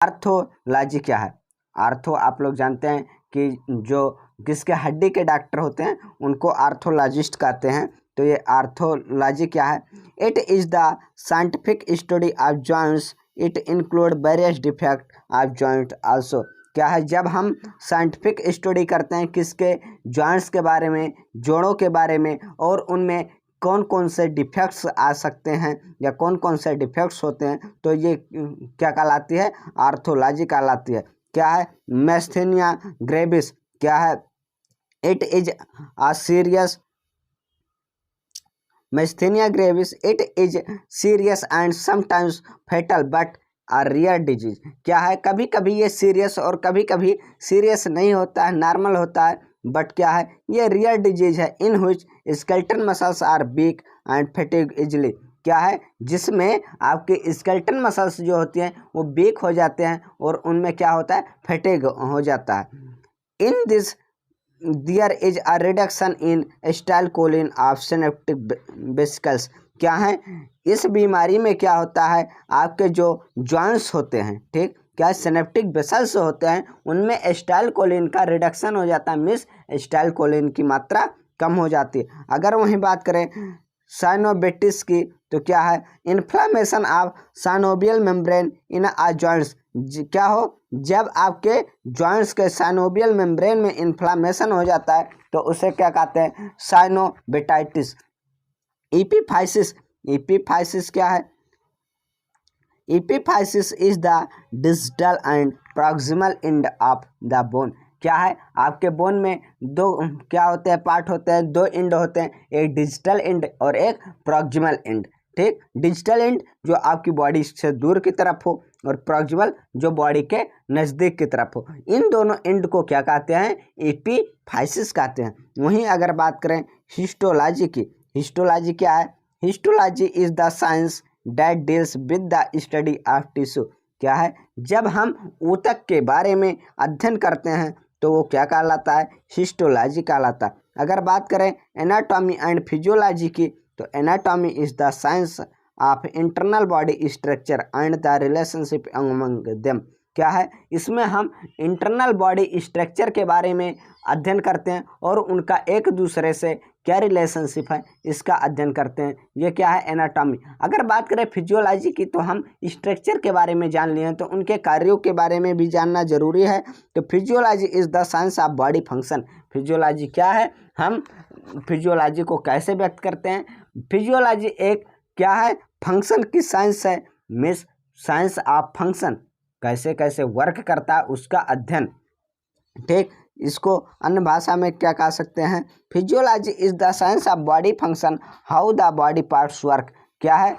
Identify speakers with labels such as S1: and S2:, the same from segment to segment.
S1: Arthrology क्या है? Ortho आप लोग जानते हैं कि जो किसके हड्डी के डॉक्टर होते हैं उनको आर्थोलॉजिस्ट कहते हैं। तो ये आर्थोलॉजी क्या है? It is the scientific study of joints, it include various defect of joint also. क्या है? जब हम साइंटिफिक स्टडी करते हैं किसके, जॉइंट्स के बारे में, जोड़ों के बारे में, और उनमें कौन कौन से डिफेक्ट्स आ सकते हैं या कौन कौन से डिफेक्ट्स होते हैं, तो ये क्या कहलाती है? आर्थोलॉजी कहलाती है। क्या है? मैस्थेनिया ग्रेविस क्या है? It is a serious myasthenia gravis, it is serious and sometimes fatal but a rare disease. क्या है? कभी कभी ये सीरियस और कभी कभी सीरियस नहीं होता है, नॉर्मल होता है, बट क्या है? ये रेयर डिजीज है। In which skeletal muscles are weak and fatigue easily. क्या है? जिसमें आपके स्केलेटल मसल्स जो होती हैं वो वीक हो जाते हैं और उनमें क्या होता है? फैटिग हो जाता है। In this there is a reduction in acetylcholine of synaptic vesicles. क्या है? इस बीमारी में क्या होता है? आपके जो जॉइंट्स होते हैं, ठीक, क्या सिनेप्टिक वेसल्स होते हैं उनमें एसिटाइलकोलिन का रिडक्शन हो जाता है, मीन्स एसिटाइलकोलिन की मात्रा कम हो जाती है। अगर वहीं बात करें साइनोबिटिस की, तो क्या है? Inflammation of synovial membrane in a joints. क्या हो? जब आपके जॉइंट्स के साइनोवियल मेम्ब्रेन में इन्फ्लामेशन हो जाता है तो उसे क्या कहते हैं? साइनोबिटाइटिस। एपिफाइसिस, एपिफाइसिस क्या है? Epiphysis is the distal end proximal end of the bone. क्या है? आपके बोन में दो क्या होते हैं? पार्ट होते हैं, दो एंड होते हैं, एक डिजिटल एंड और एक प्रॉक्सिमल एंड। ठीक, डिजिटल एंड जो आपकी बॉडी से दूर की तरफ हो और प्रॉक्सिमल जो बॉडी के नज़दीक की तरफ हो, इन दोनों एंड को क्या कहते हैं? एपिफाइसिस कहते हैं। वहीं अगर बात करें हिस्टोलॉजी की, हिस्टोलॉजी क्या है? Histology is the science that deals with the study of tissue. क्या है? जब हम ऊतक के बारे में अध्ययन करते हैं तो वो क्या कहलाता है? हिस्टोलॉजी कहलाता है। अगर बात करें एनाटॉमी एंड फिजियोलॉजी की, तो anatomy is the science of internal body structure and the relationship among them. क्या है? इसमें हम इंटरनल बॉडी स्ट्रक्चर के बारे में अध्ययन करते हैं और उनका एक दूसरे से क्या रिलेशनशिप है इसका अध्ययन करते हैं। ये क्या है? एनाटॉमी। अगर बात करें फिजियोलॉजी की, तो हम स्ट्रक्चर के बारे में जान लिए हैं, तो उनके कार्यों के बारे में भी जानना जरूरी है। तो physiology is the science of body function. Physiology क्या है? हम फिजियोलॉजी को कैसे व्यक्त करते हैं? फिजियोलॉजी एक क्या है? फंक्शन की साइंस है, मीन्स साइंस ऑफ फंक्शन, कैसे कैसे वर्क करता है उसका अध्ययन। ठीक, इसको अन्य भाषा में क्या कह सकते हैं? Physiology is the science of body function, how the body parts work. क्या है?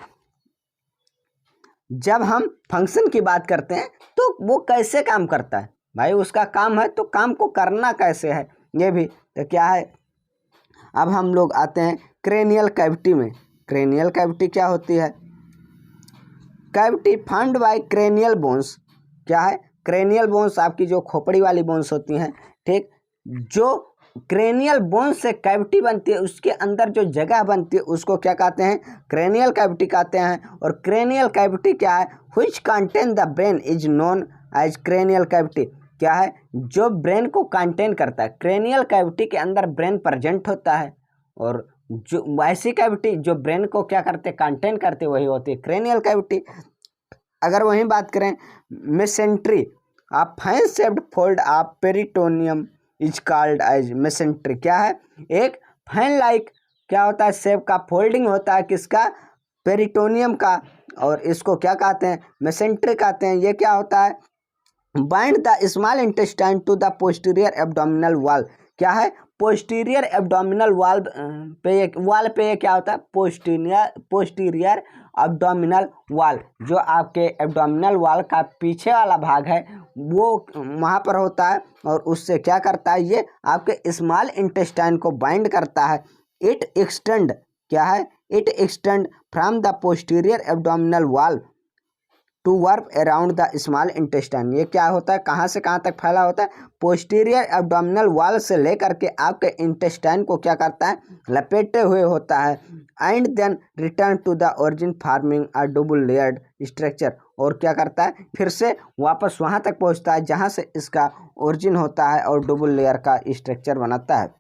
S1: जब हम फंक्शन की बात करते हैं तो वो कैसे काम करता है, भाई उसका काम है तो काम को करना कैसे है, ये भी तो क्या है। अब हम लोग आते हैं क्रेनियल कैविटी में। क्रेनियल कैविटी क्या होती है? Cavity found by cranial bones. क्या है? क्रेनियल बोन्स आपकी जो खोपड़ी वाली बोन्स होती हैं, ठीक, जो क्रेनियल बोन्स से कैविटी बनती है उसके अंदर जो जगह बनती है उसको क्या कहते हैं? क्रेनियल कैविटी कहते हैं। और क्रेनियल कैविटी क्या है? Which contain the brain is known as cranial cavity. क्या है? जो ब्रेन को कंटेन करता है, क्रेनियल कैविटी के अंदर ब्रेन प्रेजेंट होता है, और जो वैसी कैविटी जो ब्रेन को क्या करते, कंटेन करते, वही होती है क्रेनियल कैविटी। अगर वहीं बात करें मेसेंट्री, आप fan shaped fold of peritoneum is called as mesentery. क्या है? एक फैन लाइक क्या होता है? शेप का फोल्डिंग होता है किसका? पेरिटोनियम का, और इसको क्या कहते हैं? मेसेंट्री कहते हैं। ये क्या होता है? Bind the small intestine to the posterior abdominal wall. क्या है? पोस्टीरियर एब्डोमिनल वॉल पे ये क्या होता है? पोस्टीरियर एब्डोमिनल वॉल, जो आपके एब्डोमिनल वॉल का पीछे वाला भाग है वो वहाँ पर होता है, और उससे क्या करता है? ये आपके स्मॉल इंटेस्टाइन को बाइंड करता है। इट एक्सटेंड, क्या है? It extend from the posterior abdominal wall to work around the small intestine. ये क्या होता है? कहाँ से कहाँ तक फैला होता है? पोस्टीरियर एब्डोमिनल वॉल से लेकर के आपके इंटेस्टाइन को क्या करता है? लपेटे हुए होता है। And then return to the origin forming a double layered structure. और क्या करता है, फिर से वापस वहाँ तक पहुँचता है जहाँ से इसका ओरिजिन होता है और डबल लेयर का स्ट्रक्चर बनाता है।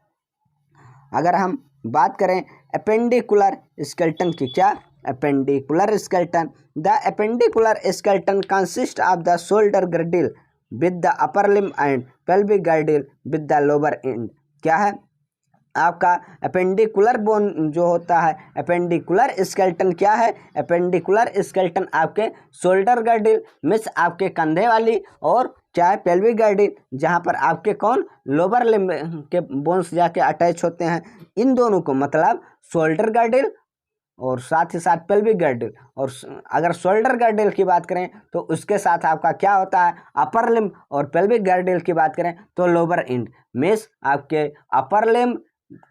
S1: अगर हम बात करें एपेंडिकुलर स्केलेटन की, क्या appendicular skeleton, the appendicular skeleton consist of the shoulder girdle with the upper limb and pelvic girdle with the lower and. क्या है, आपका एपेंडिकुलर बोन जो होता है, एपेंडिकुलर स्केलेटन क्या है, एपेंडिकुलर स्केलेटन आपके शोल्डर गर्डिल मीन्स आपके कंधे वाली, और क्या है पेल्विक गर्डिल जहाँ पर आपके कौन लोअर लिम्ब के बोन्स जाके अटैच होते हैं, इन दोनों को मतलब शोल्डर गर्डिल और साथ ही साथ पेल्विक गर्डिल। और अगर शोल्डर गर्डिल की बात करें तो उसके साथ आपका क्या होता है अपर लिम्ब, और पेल्विक गर्डिल की बात करें तो लोअर एंड मीन्स आपके अपर लिम्ब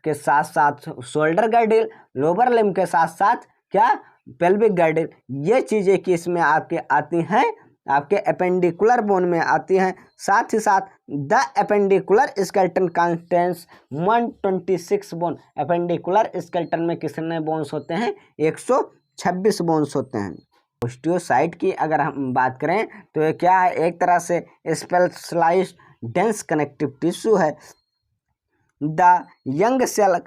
S1: के साथ साथ शोल्डर गर्डिल, लोअर लिम्ब के साथ साथ क्या पेल्विक गर्डिल, ये चीज़ें कि इसमें आपके आती हैं, आपके एपेंडिकुलर बोन में आती हैं। साथ ही साथ the appendicular skeleton contains 126 bone, appendicular skeleton में कितने बोन्स होते हैं, 126 बोन्स होते हैं। ओस्टियोसाइट की अगर हम बात करें तो ये क्या है, एक तरह से स्पेशलाइज्ड डेंस कनेक्टिव टिश्यू है। The young cell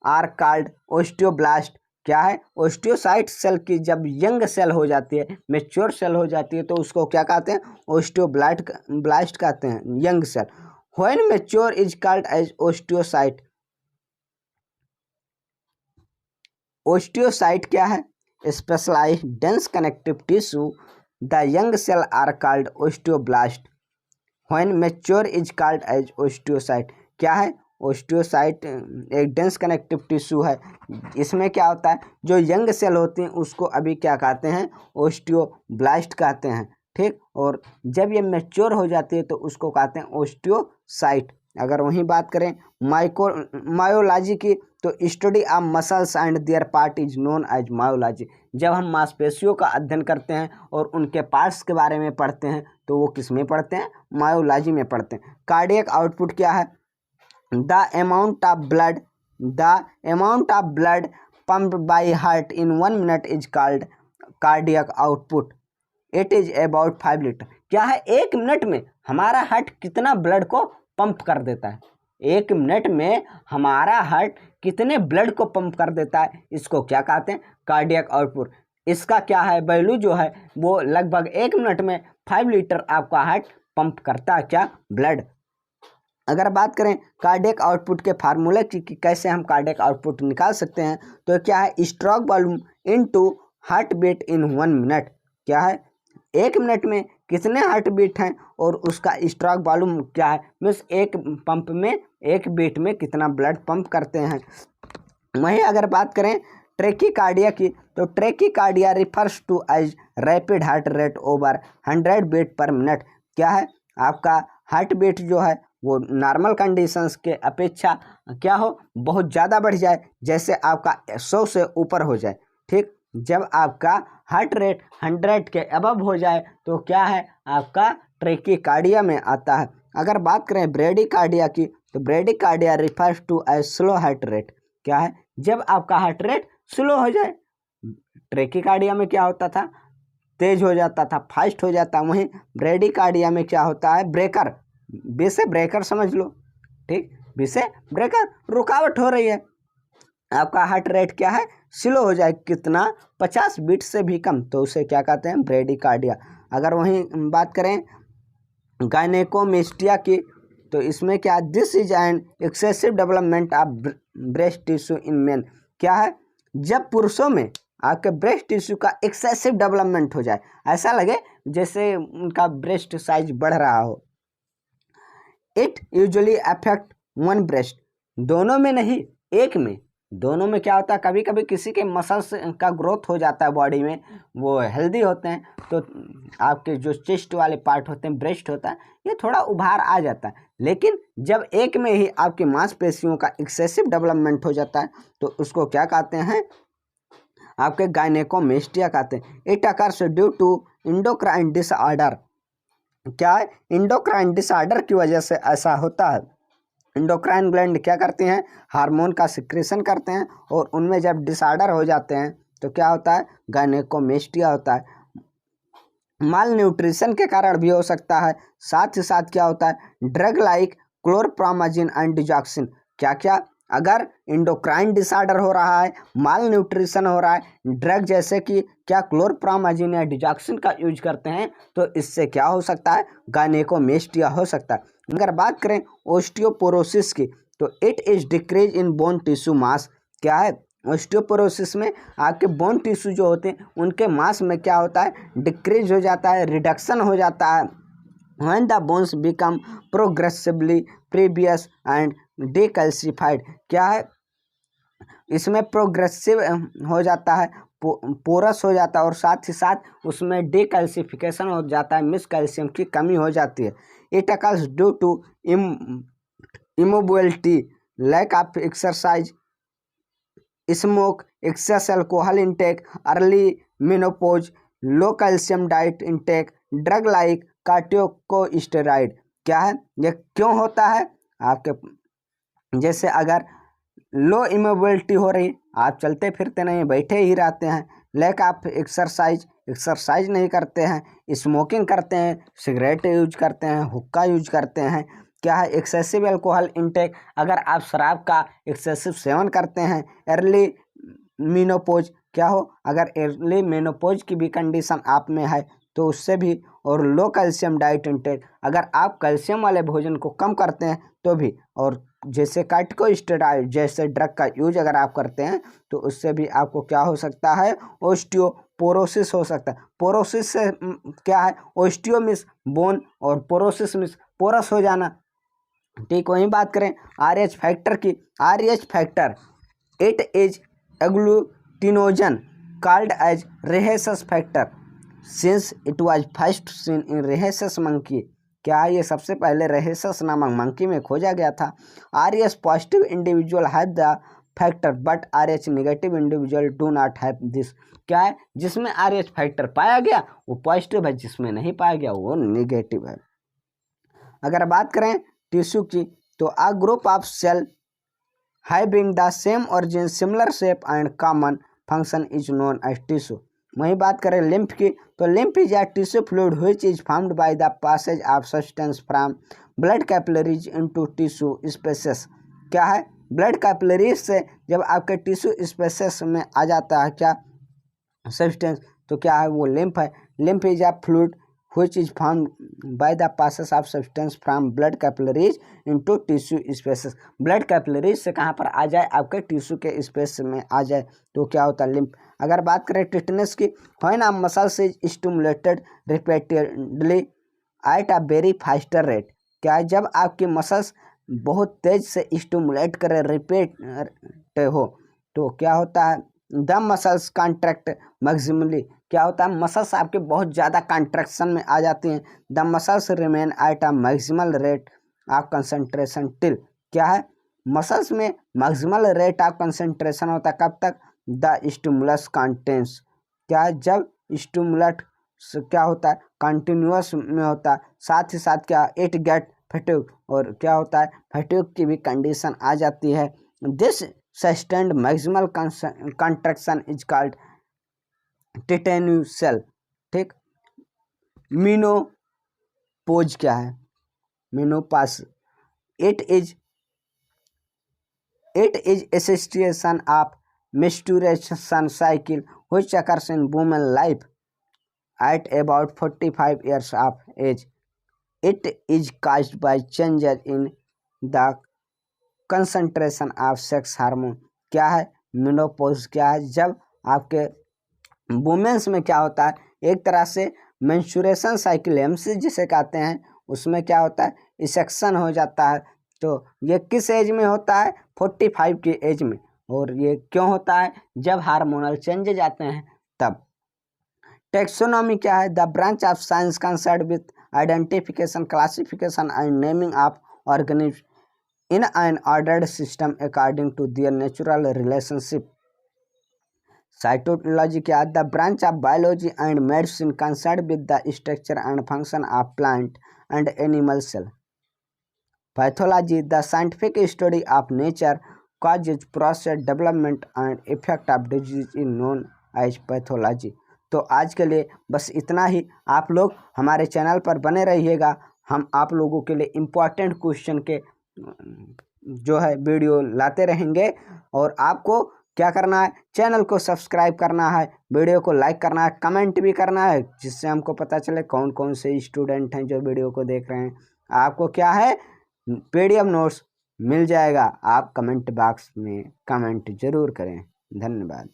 S1: are called osteoblast. क्या है, ओस्टियोसाइट सेल की जब यंग सेल हो जाती है, मेच्योर सेल हो जाती है, तो उसको क्या कहते हैं, ओस्टियोब्लास्ट कहते हैं, young cell. When mature is called as osteocyte. Osteocyte क्या है, specialised dense connective tissue. The young cell are called osteoblast. When mature is called as osteocyte. क्या है, ओस्टियोसाइट एक डेंस कनेक्टिव टिश्यू है। इसमें क्या होता है, जो यंग सेल होती हैं उसको अभी क्या कहते हैं, ओस्टियोब्लास्ट कहते हैं, ठीक। और जब ये मैच्योर हो जाती है तो उसको कहते हैं ओस्टियोसाइट। अगर वहीं बात करें मायोलॉजी की, तो study of muscles and their part is known as myology. जब हम मांसपेशियों का अध्ययन करते हैं और उनके पार्ट्स के बारे में पढ़ते हैं तो वो किस में पढ़ते हैं, मायोलॉजी में पढ़ते हैं। कार्डियक आउटपुट क्या है, the amount of blood pumped by heart in 1 minute is called cardiac output. It is about 5 litre. क्या है, 1 मिनट में हमारा हार्ट कितना ब्लड को पंप कर देता है, 1 मिनट में हमारा हार्ट कितने ब्लड को पंप कर देता है, इसको क्या कहते हैं, कार्डियक आउटपुट। इसका क्या है, वैल्यू जो है वो लगभग 1 मिनट में 5 लीटर आपका हार्ट पंप करता है, क्या, ब्लड। अगर बात करें कार्डियक आउटपुट के फार्मूले की कि कैसे हम कार्डियक आउटपुट निकाल सकते हैं, तो क्या है, stroke volume into heart beat in 1 minute. क्या है, 1 मिनट में कितने हार्ट बीट हैं और उसका स्ट्रोक वॉल्यूम क्या है, मीन्स एक पंप में, एक बीट में कितना ब्लड पंप करते हैं। वहीं अगर बात करें ट्रेकीकार्डिया की, तो tachycardia refers to as rapid heart rate over 100 beat per minute. क्या है, आपका हार्ट बीट जो है वो नॉर्मल कंडीशंस के अपेक्षा क्या हो, बहुत ज़्यादा बढ़ जाए, जैसे आपका 100 से ऊपर हो जाए, ठीक। जब आपका हार्ट रेट 100 के अबव हो जाए तो क्या है, आपका ट्रेकीकार्डिया में आता है। अगर बात करें ब्रेडीकार्डिया की, तो bradycardia refers to as slow heart rate. क्या है, जब आपका हार्ट रेट स्लो हो जाए, ट्रेकीकार्डिया में क्या होता था, तेज हो जाता था, फास्ट हो जाता। वहीं ब्रेडीकार्डिया में क्या होता है, ब्रेकर, बी से ब्रेकर समझ लो, ठीक, बी से ब्रेकर, रुकावट हो रही है, आपका हार्ट रेट क्या है, स्लो हो जाए, कितना, 50 बीट से भी कम, तो उसे क्या कहते हैं, ब्रेडीकार्डिया। अगर वहीं बात करें गायनेकोमेस्टिया की, तो इसमें क्या, this is an excessive development of breast tissue in main. क्या है, जब पुरुषों में आपके ब्रेस्ट टिश्यू का एक्सेसिव डेवलपमेंट हो जाए, ऐसा लगे जैसे उनका ब्रेस्ट साइज बढ़ रहा हो। It usually affect one breast, दोनों में नहीं, एक में। दोनों में क्या होता है, कभी कभी किसी के मसल्स का ग्रोथ हो जाता है बॉडी में, वो हेल्दी होते हैं, तो आपके जो चेस्ट वाले पार्ट होते हैं, ब्रेस्ट होता है, ये थोड़ा उभार आ जाता है। लेकिन जब एक में ही आपकी मांसपेशियों का एक्सेसिव डेवलपमेंट हो जाता है तो उसको क्या कहते हैं, आपके गायनेकोमेस्टिया कहते हैं। It occurs due to endocrine disorder. क्या है, इंडोक्राइन डिसऑर्डर की वजह से ऐसा होता है। इंडोक्राइन ग्लैंड क्या करती हैं, हार्मोन का सिक्रेशन करते हैं, और उनमें जब डिसऑर्डर हो जाते हैं तो क्या होता है, गायनेकोमेस्टिया होता है। माल न्यूट्रिशन के कारण भी हो सकता है। साथ ही साथ क्या होता है, ड्रग लाइक क्लोरप्रामाजिन एंड डिजॉक्सिन। क्या क्या, अगर इंडोक्राइन डिसऑर्डर हो रहा है, माल न्यूट्रिशन हो रहा है, ड्रग जैसे कि क्या क्लोरप्रामाजिन या डिजॉक्सिन का यूज करते हैं, तो इससे क्या हो सकता है, गायनेकोमेस्टिया हो सकता है। अगर बात करें ओस्टियोपोरोसिस की, तो it is decrease in bone tissue mass. क्या है, ऑस्टियोपोरोसिस में आपके बोन टिश्यू जो होते हैं उनके मास में क्या होता है, डिक्रीज हो जाता है, रिडक्शन हो जाता है। when the bones become progressively previous and decalcified। क्या है, इसमें प्रोग्रेसिव हो जाता है, पोरस हो जाता है, और साथ ही साथ उसमें डिकैल्सिफिकेशन हो जाता है, मिस कैल्शियम की कमी हो जाती है। It occurs due to immobility, lack of exercise, smoke, excess alcohol intake, early menopause, low calcium diet intake, drug like corticosteroid. क्या है, ये क्यों होता है, आपके जैसे अगर लो इमोबिलिटी हो रही, आप चलते फिरते नहीं, बैठे ही रहते हैं, लैक ऑफ एक्सरसाइज नहीं करते हैं, स्मोकिंग करते हैं, सिगरेट यूज करते हैं, हुक्का यूज करते हैं। क्या है, एक्सेसिव अल्कोहल इंटेक, अगर आप शराब का एक्सेसिव सेवन करते हैं, अर्ली मेनोपॉज, क्या हो, अगर अर्ली मेनोपॉज की भी कंडीशन आप में है तो उससे भी, और लो कैल्शियम डाइट इंटेक, अगर आप कैल्शियम वाले भोजन को कम करते हैं तो भी, और जैसे कार्टिकोस्टेरॉइड जैसे ड्रग का यूज अगर आप करते हैं तो उससे भी आपको क्या हो सकता है, ओस्टियोपोरोसिस हो सकता है। पोरोसिस से क्या है, ओस्टियो मिस बोन और पोरोसिस मिस पोरस हो जाना। ठीक, वहीं बात करें RH फैक्टर की, RH factor it is agglutinogen called as rhesus factor since it was first seen in rhesus monkey. क्या ये सबसे पहले रेहेसस नामक मंकी में खोजा गया था। RH positive individual have the factor but RH negative individual do not have this. क्या है, जिसमें RH फैक्टर पाया गया वो पॉजिटिव है, जिसमें नहीं पाया गया वो नेगेटिव है। अगर बात करें टिश्यू की, तो a group of cell having the same origin, similar shape and common function is known as tissue. वहीं बात करें लिम्फ की, तो lymph is a tissue fluid which is formed by the passage of substance from blood capillaries into tissue spaces. क्या है, blood capillaries से जब आपके टिश्यू स्पेसेस में आ जाता है क्या सब्सटेंस, तो क्या है, वो लिम्फ है। Lymph is a fluid which is formed by the passage of substance from blood capillaries into tissue spaces। Blood capillaries से कहाँ पर आ जाए, आपके टिश्यू के स्पेस में आ जाए तो क्या होता है, लिम्फ। अगर बात करें टिटनेस की, when a muscle is stimulated repeatedly at a very faster rate। क्या है, जब आपकी मसल्स बहुत तेज से स्टिमुलेट करे, रिपीट हो, तो क्या होता है, द मसल्स कॉन्ट्रैक्ट मैक्सिमली। क्या होता है, मसल्स आपके बहुत ज़्यादा कॉन्ट्रैक्शन में आ जाती हैं। The muscles remain at a maximal rate of concentration till. क्या है, मसल्स में मैक्सिमल रेट ऑफ कंसंट्रेशन होता है कब तक, द स्टिमुलस कंटेंस। क्या है, जब स्टिमुलट क्या होता है, कंटिन्यूअस में होता है, साथ ही साथ क्या, इट गेट फैटिग, और क्या होता है, फैटिग की भी कंडीशन आ जाती है। This sustained maximal contraction is called tetanus. ठीक, मीनोपोज क्या है, menopause it is a cessation of menstruation cycle which occurs in women life at about 45 years of age। It is caused by changes in the concentration of sex hormone। क्या है, menopause क्या है, जब आपके women's में क्या होता है, एक तरह से मेंस्ट्रुएशन साइकिल एमसी जिसे कहते हैं, उसमें क्या होता है, इसेक्शन हो जाता है। तो ये किस एज में होता है, 45 की एज में। और ये क्यों होता है, जब हार्मोनल चेंजेज आते हैं तब। टेक्सोनॉमी क्या है, the branch of science concern with identification, classification and naming of organism in an ordered system according to their natural relationship. Cytology क्या, the branch of biology and medicine concern with the structure and function of plant and animal cell. Pathology, the scientific study of nature causes, process, development and effect of disease is known as pathology। तो आज के लिए बस इतना ही। आप लोग हमारे channel पर बने रहिएगा, हम आप लोगों के लिए इम्पोर्टेंट क्वेश्चन के जो है वीडियो लाते रहेंगे। और आपको क्या करना है, चैनल को सब्सक्राइब करना है, वीडियो को लाइक करना है, कमेंट भी करना है, जिससे हमको पता चले कौन कौन से स्टूडेंट हैं जो वीडियो को देख रहे हैं। आपको क्या है, PDF नोट्स मिल जाएगा, आप कमेंट बॉक्स में कमेंट जरूर करें। धन्यवाद।